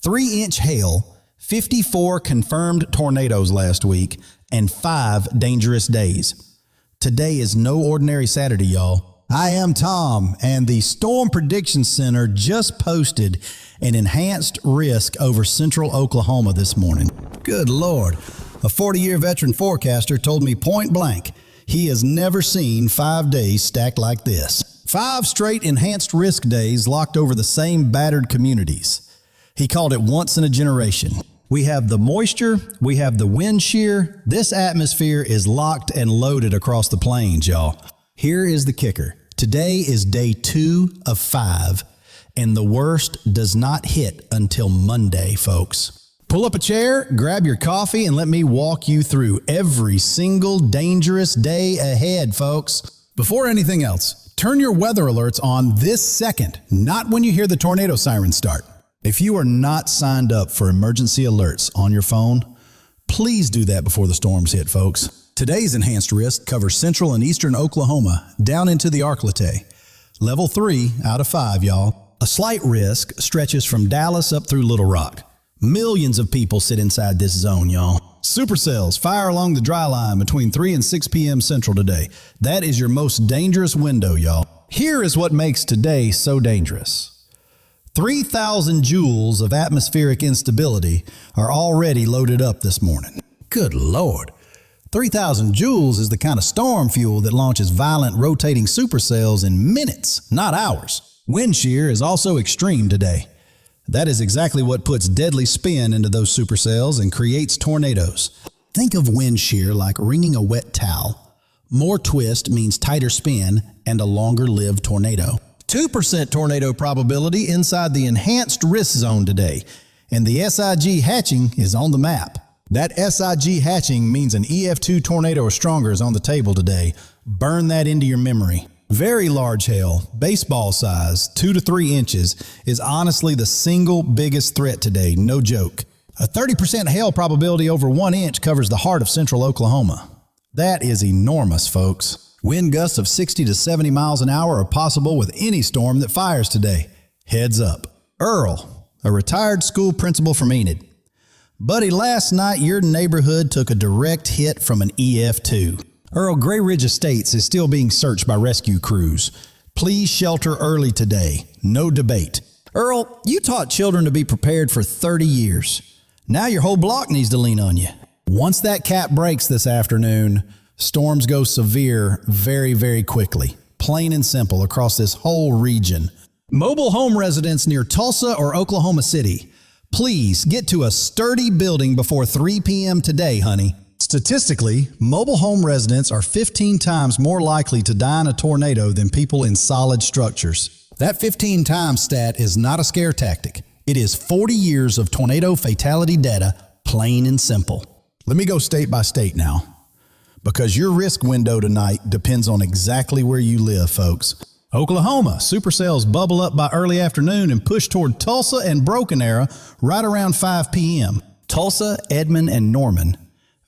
3-inch hail, 54 confirmed tornadoes last week, and 5 dangerous days. Today is no ordinary Saturday, y'all. I am Tom, and the Storm Prediction Center just posted an enhanced risk over central Oklahoma this morning. Good Lord. A 40-year veteran forecaster told me point blank he has never seen 5 days stacked like this. 5 straight enhanced risk days locked over the same battered communities. He called it once in a generation. We have the moisture, we have the wind shear. This atmosphere is locked and loaded across the plains, y'all. Here is the kicker. Today is day 2 of 5, and the worst does not hit until Monday, folks. Pull up a chair, grab your coffee, and let me walk you through every single dangerous day ahead, folks. Before anything else, turn your weather alerts on this second, not when you hear the tornado siren start. If you are not signed up for emergency alerts on your phone, please do that before the storms hit, folks. Today's enhanced risk covers central and eastern Oklahoma down into the Arclite. Level 3 out of 5, y'all. A slight risk stretches from Dallas up through Little Rock. Millions of people sit inside this zone, y'all. Supercells fire along the dry line between 3 and 6 p.m. Central today. That is your most dangerous window, y'all. Here is what makes today so dangerous. 3,000 joules of atmospheric instability are already loaded up this morning. Good Lord. 3,000 joules is the kind of storm fuel that launches violent rotating supercells in minutes, not hours. Wind shear is also extreme today. That is exactly what puts deadly spin into those supercells and creates tornadoes. Think of wind shear like wringing a wet towel. More twist means tighter spin and a longer-lived tornado. 2% tornado probability inside the enhanced risk zone today, and the SIG hatching is on the map. That SIG hatching means an EF2 tornado or stronger is on the table today. Burn that into your memory. Very large hail, baseball size, 2 to 3 inches, is honestly the single biggest threat today, no joke. A 30% hail probability over 1 inch covers the heart of central Oklahoma. That is enormous, folks. Wind gusts of 60 to 70 miles an hour are possible with any storm that fires today. Heads up. Earl, a retired school principal from Enid. Buddy, last night your neighborhood took a direct hit from an EF2. Earl, Gray Ridge Estates is still being searched by rescue crews. Please shelter early today. No debate. Earl, you taught children to be prepared for 30 years. Now your whole block needs to lean on you. Once that cap breaks this afternoon, storms go severe very, very quickly. Plain and simple across this whole region. Mobile home residents near Tulsa or Oklahoma City, please get to a sturdy building before 3 p.m. today, honey. Statistically, mobile home residents are 15 times more likely to die in a tornado than people in solid structures. That 15 times stat is not a scare tactic. It is 40 years of tornado fatality data, plain and simple. Let me go state by state now, because your risk window tonight depends on exactly where you live, folks. Oklahoma, supercells bubble up by early afternoon and push toward Tulsa and Broken Arrow right around 5 p.m. Tulsa, Edmond, and Norman.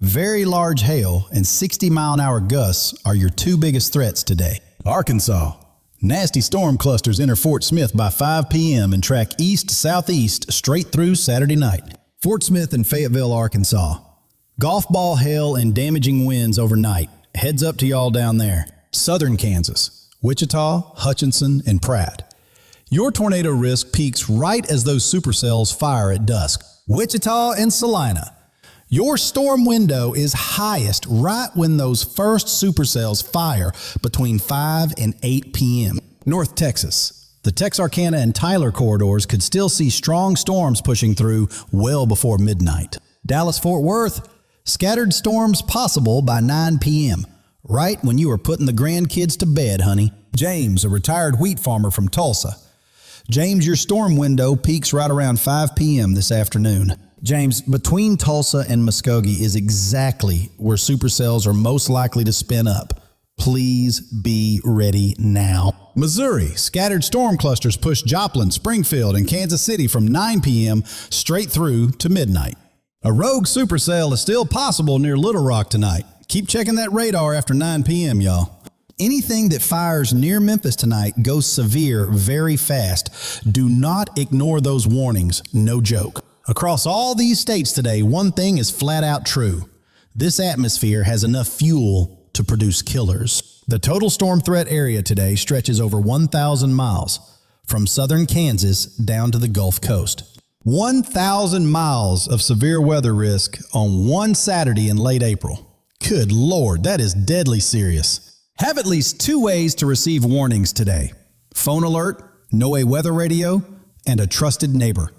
Very large hail and 60-mile-an-hour gusts are your 2 biggest threats today. Arkansas. Nasty storm clusters enter Fort Smith by 5 p.m. and track east-southeast straight through Saturday night. Fort Smith and Fayetteville, Arkansas. Golf ball hail and damaging winds overnight. Heads up to y'all down there. Southern Kansas. Wichita, Hutchinson, and Pratt. Your tornado risk peaks right as those supercells fire at dusk. Wichita and Salina. Your storm window is highest right when those first supercells fire between 5 and 8 p.m. North Texas. The Texarkana and Tyler corridors could still see strong storms pushing through well before midnight. Dallas-Fort Worth. Scattered storms possible by 9 p.m. Right when you are putting the grandkids to bed, honey. James, a retired wheat farmer from Tulsa. James, your storm window peaks right around 5 p.m. this afternoon. James, between Tulsa and Muskogee is exactly where supercells are most likely to spin up. Please be ready now. Missouri, scattered storm clusters push Joplin, Springfield, and Kansas City from 9 p.m. straight through to midnight. A rogue supercell is still possible near Little Rock tonight. Keep checking that radar after 9 p.m., y'all. Anything that fires near Memphis tonight goes severe very fast. Do not ignore those warnings, no joke. Across all these states today, one thing is flat out true. This atmosphere has enough fuel to produce killers. The total storm threat area today stretches over 1,000 miles, from southern Kansas down to the Gulf Coast. 1,000 miles of severe weather risk on one Saturday in late April. Good Lord, that is deadly serious. Have at least 2 ways to receive warnings today: phone alert, know a weather radio, and a trusted neighbor.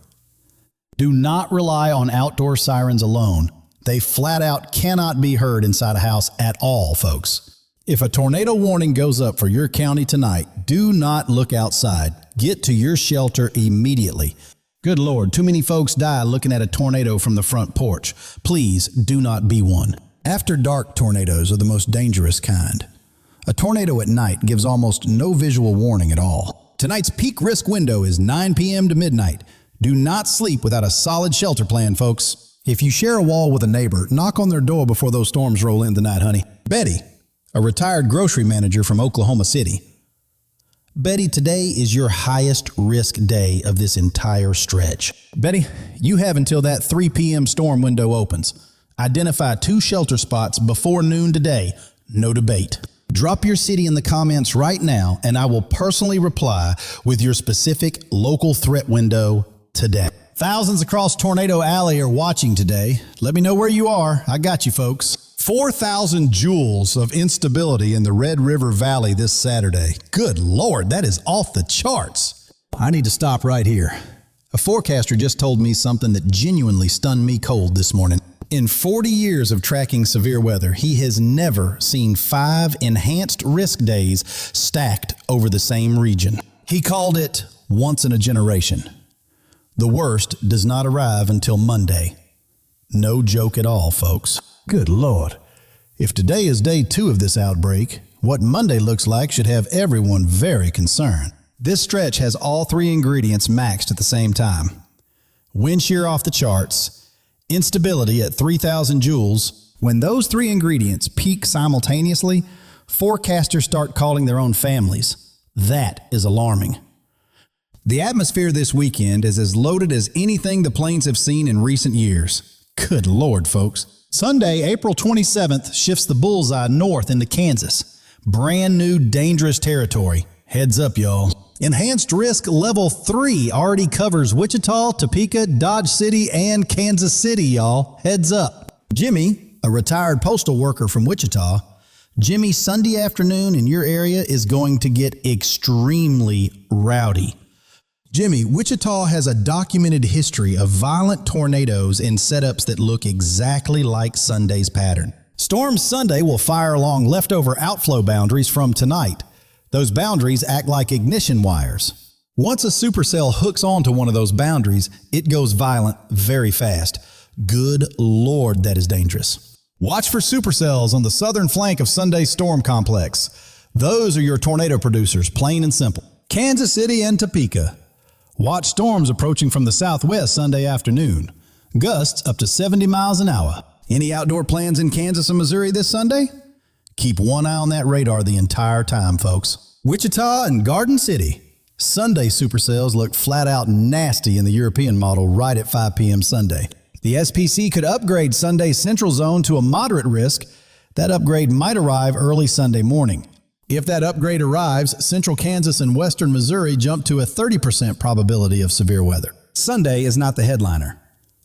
Do not rely on outdoor sirens alone. They flat out cannot be heard inside a house at all, folks. If a tornado warning goes up for your county tonight, do not look outside. Get to your shelter immediately. Good Lord, too many folks die looking at a tornado from the front porch. Please do not be one. After dark tornadoes are the most dangerous kind. A tornado at night gives almost no visual warning at all. Tonight's peak risk window is 9 p.m. to midnight. Do not sleep without a solid shelter plan, folks. If you share a wall with a neighbor, knock on their door before those storms roll in tonight, honey. Betty, a retired grocery manager from Oklahoma City. Betty, today is your highest risk day of this entire stretch. Betty, you have until that 3 p.m. storm window opens. Identify 2 shelter spots before noon today. No debate. Drop your city in the comments right now, and I will personally reply with your specific local threat window today. Thousands across Tornado Alley are watching today. Let me know where you are. I got you, folks. 4,000 joules of instability in the Red River Valley this Saturday. Good Lord, that is off the charts. I need to stop right here. A forecaster just told me something that genuinely stunned me cold this morning. In 40 years of tracking severe weather, he has never seen 5 enhanced risk days stacked over the same region. He called it once in a generation. The worst does not arrive until Monday. No joke at all, folks. Good Lord. If today is day 2 of this outbreak, what Monday looks like should have everyone very concerned. This stretch has all 3 ingredients maxed at the same time. Wind shear off the charts, instability at 3,000 joules. When those 3 ingredients peak simultaneously, forecasters start calling their own families. That is alarming. The atmosphere this weekend is as loaded as anything the plains have seen in recent years. Good Lord, folks. Sunday, April 27th, shifts the bullseye north into Kansas. Brand new dangerous territory. Heads up, y'all. Enhanced risk level 3 already covers Wichita, Topeka, Dodge City, and Kansas City, y'all. Heads up. Jimmy, a retired postal worker from Wichita, Jimmy, Sunday afternoon in your area is going to get extremely rowdy. Jimmy, Wichita has a documented history of violent tornadoes in setups that look exactly like Sunday's pattern. Storm Sunday will fire along leftover outflow boundaries from tonight. Those boundaries act like ignition wires. Once a supercell hooks onto one of those boundaries, it goes violent very fast. Good Lord, that is dangerous. Watch for supercells on the southern flank of Sunday's storm complex. Those are your tornado producers, plain and simple. Kansas City and Topeka. Watch storms approaching from the southwest Sunday afternoon. Gusts up to 70 miles an hour. Any outdoor plans in Kansas and Missouri this Sunday? Keep one eye on that radar the entire time, folks. Wichita and Garden City. Sunday supercells look flat out nasty in the European model right at 5 p.m. Sunday. The SPC could upgrade Sunday's central zone to a moderate risk. That upgrade might arrive early Sunday morning. If that upgrade arrives, central Kansas and western Missouri jump to a 30% probability of severe weather. Sunday is not the headliner.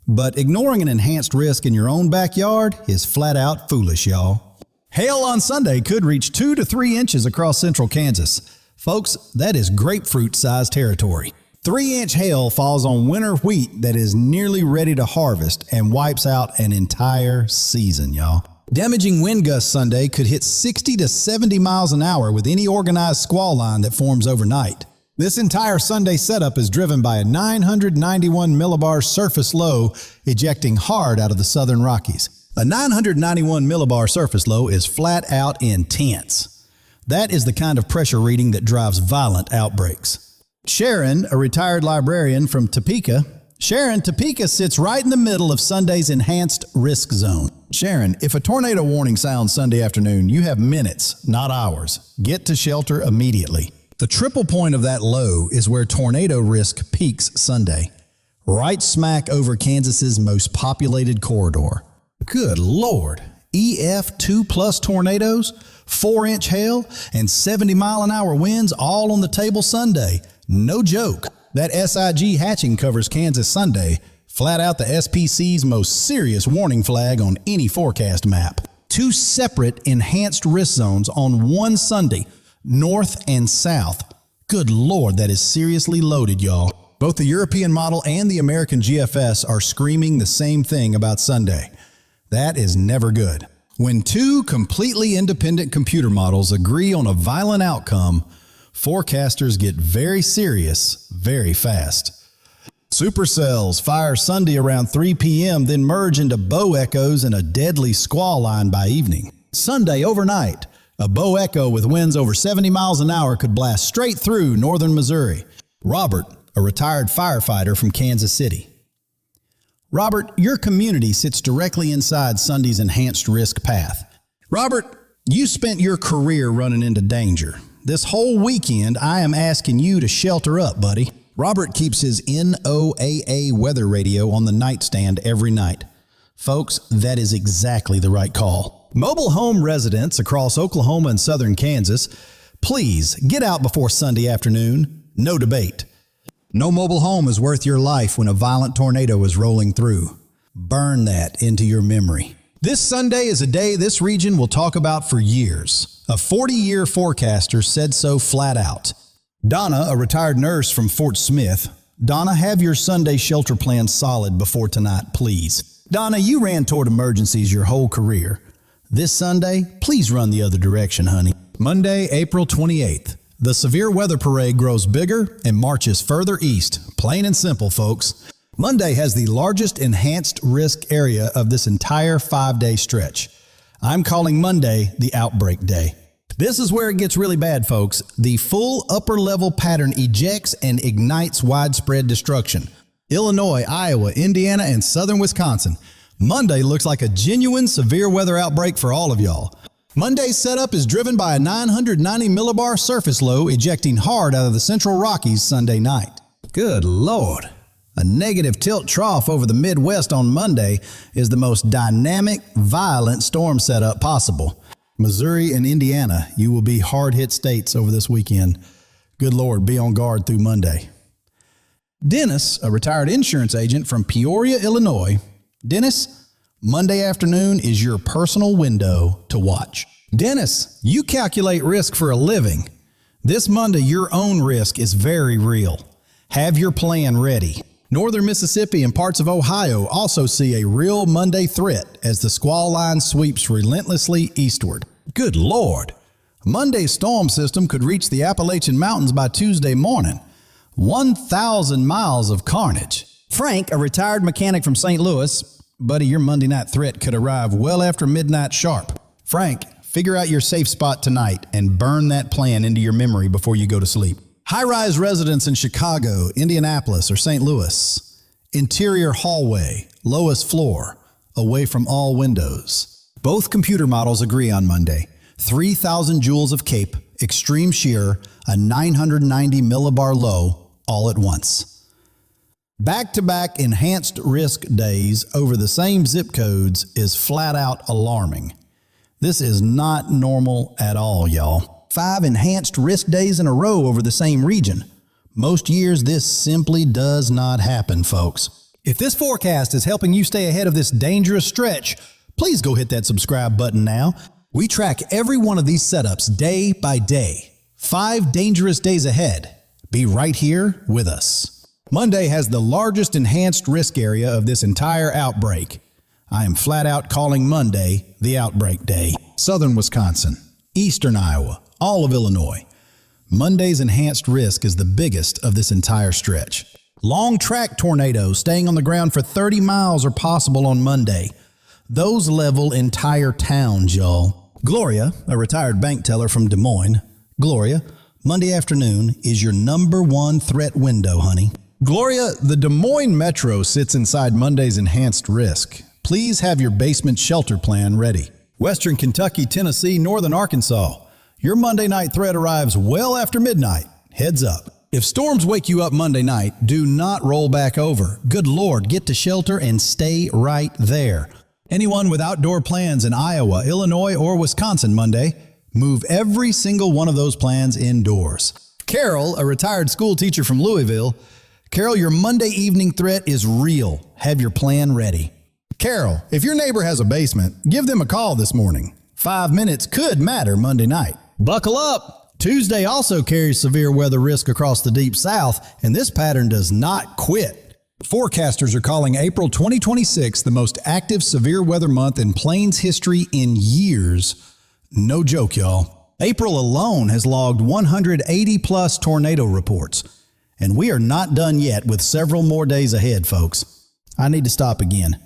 But ignoring an enhanced risk in your own backyard is flat out foolish, y'all. Hail on Sunday could reach 2 to 3 inches across central Kansas. Folks, that is grapefruit-sized territory. 3-inch hail falls on winter wheat that is nearly ready to harvest and wipes out an entire season, y'all. Damaging wind gusts Sunday could hit 60 to 70 miles an hour with any organized squall line that forms overnight. This entire Sunday setup is driven by a 991 millibar surface low ejecting hard out of the southern Rockies. A 991 millibar surface low is flat out intense. That is the kind of pressure reading that drives violent outbreaks. Sharon, a retired librarian from Topeka, Topeka sits right in the middle of Sunday's enhanced risk zone. Sharon, if a tornado warning sounds Sunday afternoon, you have minutes, not hours. Get to shelter immediately. The triple point of that low is where tornado risk peaks Sunday. right smack over Kansas's most populated corridor. Good Lord. EF 2+ tornadoes, 4-inch hail, and 70-mile-an-hour winds all on the table Sunday. No joke. That SIG hatching covers Kansas Sunday, flat out the SPC's most serious warning flag on any forecast map. 2 separate enhanced risk zones on one Sunday, north and south. Good Lord, that is seriously loaded, y'all. Both the European model and the American GFS are screaming the same thing about Sunday. That is never good. When 2 completely independent computer models agree on a violent outcome, forecasters get very serious very fast. Supercells fire Sunday around 3 p.m., then merge into bow echoes and a deadly squall line by evening. Sunday overnight, a bow echo with winds over 70 miles an hour could blast straight through northern Missouri. Robert, a retired firefighter from Kansas City. Robert, your community sits directly inside Sunday's enhanced risk path. Robert, you spent your career running into danger. This whole weekend, I am asking you to shelter up, buddy. Robert keeps his NOAA weather radio on the nightstand every night. Folks, that is exactly the right call. Mobile home residents across Oklahoma and southern Kansas, please get out before Sunday afternoon. No debate. No mobile home is worth your life when a violent tornado is rolling through. Burn that into your memory. This Sunday is a day this region will talk about for years. A 40-year forecaster said so flat out. Donna, a retired nurse from Fort Smith. Donna, have your Sunday shelter plan solid before tonight, please. Donna, you ran toward emergencies your whole career. This Sunday, please run the other direction, honey. Monday, April 28th. The severe weather parade grows bigger and marches further east. Plain and simple, folks. Monday has the largest enhanced risk area of this entire 5-day stretch. I'm calling Monday the outbreak day. This is where it gets really bad, folks. The full upper level pattern ejects and ignites widespread destruction. Illinois, Iowa, Indiana, and southern Wisconsin. Monday looks like a genuine severe weather outbreak for all of y'all. Monday's setup is driven by a 990 millibar surface low ejecting hard out of the central Rockies Sunday night. Good Lord. A negative tilt trough over the Midwest on Monday is the most dynamic, violent storm setup possible. Missouri and Indiana, you will be hard-hit states over this weekend. Good Lord, be on guard through Monday. Dennis, a retired insurance agent from Peoria, Illinois. Dennis, Monday afternoon is your personal window to watch. Dennis, you calculate risk for a living. This Monday, your own risk is very real. Have your plan ready. Northern Mississippi and parts of Ohio also see a real Monday threat as the squall line sweeps relentlessly eastward. Good Lord! Monday's storm system could reach the Appalachian Mountains by Tuesday morning. 1,000 miles of carnage. Frank, a retired mechanic from St. Louis. Buddy, your Monday night threat could arrive well after midnight sharp. Frank, figure out your safe spot tonight and burn that plan into your memory before you go to sleep. High-rise residents in Chicago, Indianapolis, or St. Louis. Interior hallway, lowest floor, away from all windows. Both computer models agree on Monday. 3,000 joules of CAPE, extreme shear, a 990 millibar low, all at once. Back-to-back enhanced risk days over the same zip codes is flat out alarming. This is not normal at all, y'all. 5 enhanced risk days in a row over the same region. Most years, this simply does not happen, folks. If this forecast is helping you stay ahead of this dangerous stretch, please go hit that subscribe button now. We track every one of these setups day by day. 5 dangerous days ahead. Be right here with us. Monday has the largest enhanced risk area of this entire outbreak. I am flat out calling Monday the outbreak day. Southern Wisconsin, eastern Iowa, all of Illinois. Monday's enhanced risk is the biggest of this entire stretch. Long track tornadoes staying on the ground for 30 miles are possible on Monday. Those level entire towns, y'all. Gloria, a retired bank teller from Des Moines. Gloria, Monday afternoon is your #1 threat window, honey. Gloria, the Des Moines Metro sits inside Monday's enhanced risk. Please have your basement shelter plan ready. Western Kentucky, Tennessee, northern Arkansas. Your Monday night threat arrives well after midnight. Heads up. If storms wake you up Monday night, do not roll back over. Good Lord, get to shelter and stay right there. Anyone with outdoor plans in Iowa, Illinois, or Wisconsin Monday, move every single one of those plans indoors. Carol, a retired school teacher from Louisville. Carol, your Monday evening threat is real. Have your plan ready. Carol, if your neighbor has a basement, give them a call this morning. 5 minutes could matter Monday night. Buckle up. Tuesday also carries severe weather risk across the Deep South, and this pattern does not quit. Forecasters are calling April 2026 the most active severe weather month in Plains history in years. No joke, y'all. April alone has logged 180-plus tornado reports, and we are not done yet with several more days ahead, folks. I need to stop again,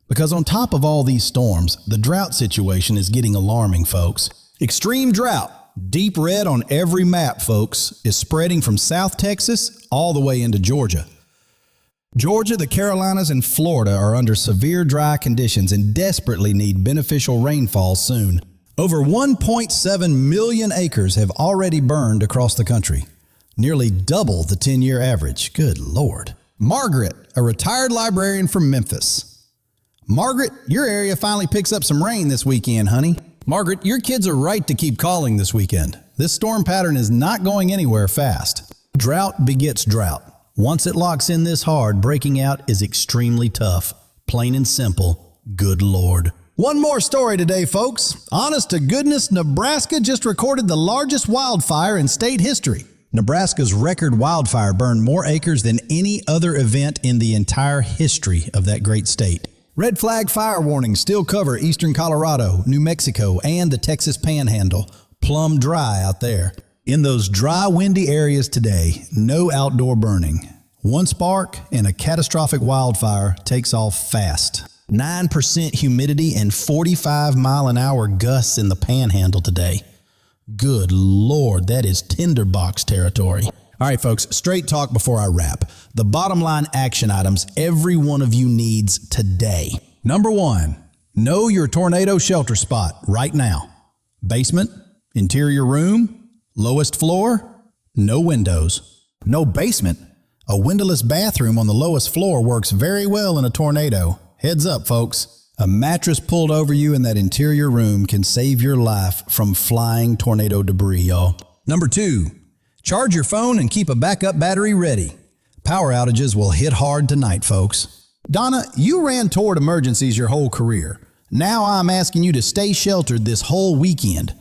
because on top of all these storms, the drought situation is getting alarming, folks. Extreme drought, deep red on every map, folks, is spreading from South Texas all the way into Georgia. Georgia, the Carolinas, and Florida are under severe dry conditions and desperately need beneficial rainfall soon. Over 1.7 million acres have already burned across the country, nearly double the 10-year average. Good Lord. Margaret, a retired librarian from Memphis. Margaret, your area finally picks up some rain this weekend, honey. Margaret, your kids are right to keep calling this weekend. This storm pattern is not going anywhere fast. Drought begets drought. Once it locks in this hard, breaking out is extremely tough. Plain and simple. Good Lord. One more story today, folks. Honest to goodness, Nebraska just recorded the largest wildfire in state history. Nebraska's record wildfire burned more acres than any other event in the entire history of that great state. Red flag fire warnings still cover eastern Colorado, New Mexico, and the Texas Panhandle. Plumb dry out there. In those dry, windy areas today, no outdoor burning. One spark and a catastrophic wildfire takes off fast. 9% humidity and 45-mile-an-hour gusts in the Panhandle today. Good Lord, that is tinderbox territory. All right, folks, straight talk before I wrap. The bottom line action items every one of you needs today. Number 1, know your tornado shelter spot right now. Basement, interior room, lowest floor, no windows. No basement. A windowless bathroom on the lowest floor works very well in a tornado. Heads up, folks. A mattress pulled over you in that interior room can save your life from flying tornado debris, y'all. Number 2, charge your phone and keep a backup battery ready. Power outages will hit hard tonight, folks. Donna, you ran toward emergencies your whole career. Now I'm asking you to stay sheltered this whole weekend.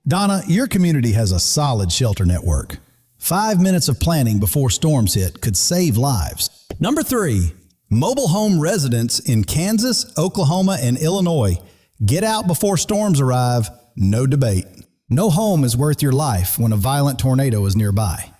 Donna, your community has a solid shelter network. 5 minutes of planning before storms hit could save lives. Number 3, mobile home residents in Kansas, Oklahoma, and Illinois. Get out before storms arrive. No debate. No home is worth your life when a violent tornado is nearby.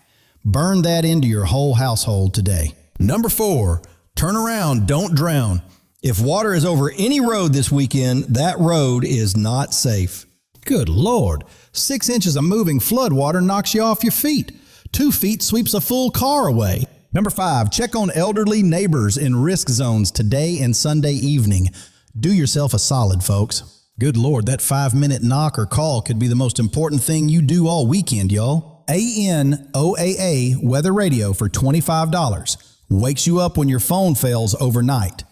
Burn that into your whole household today. Number 4, turn around, don't drown. If water is over any road this weekend, that road is not safe. Good Lord, 6 inches of moving flood water knocks you off your feet. 2 feet sweeps a full car away. Number 5, check on elderly neighbors in risk zones today and Sunday evening. Do yourself a solid, folks. Good Lord, that 5-minute knock or call could be the most important thing you do all weekend, y'all. ANOAA Weather Radio for $25. Wakes you up when your phone fails overnight.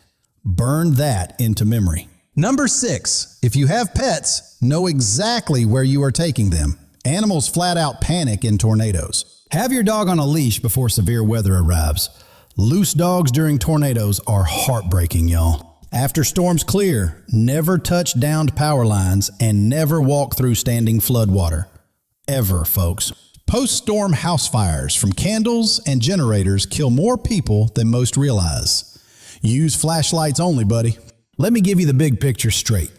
Burn that into memory. Number 6, if you have pets, know exactly where you are taking them. Animals flat out panic in tornadoes. Have your dog on a leash before severe weather arrives. Loose dogs during tornadoes are heartbreaking, y'all. After storms clear, never touch downed power lines and never walk through standing floodwater. Ever, folks. Post-storm house fires from candles and generators kill more people than most realize. Use flashlights only, buddy. Let me give you the big picture straight.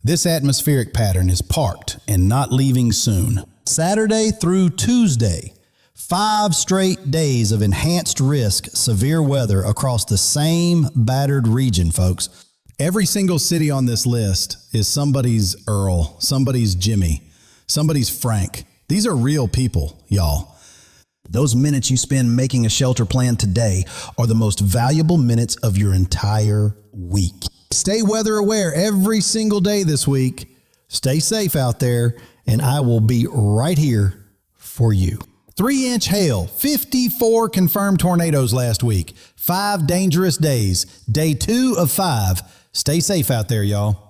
This atmospheric pattern is parked and not leaving soon. Saturday through Tuesday, 5 straight days of enhanced risk severe weather across the same battered region, folks. Every single city on this list is somebody's Earl, somebody's Jimmy, somebody's Frank. These are real people, y'all. Those minutes you spend making a shelter plan today are the most valuable minutes of your entire week. Stay weather aware every single day this week. Stay safe out there, and I will be right here for you. 3-inch hail, 54 confirmed tornadoes last week, 5 dangerous days, day 2 of 5. Stay safe out there, y'all.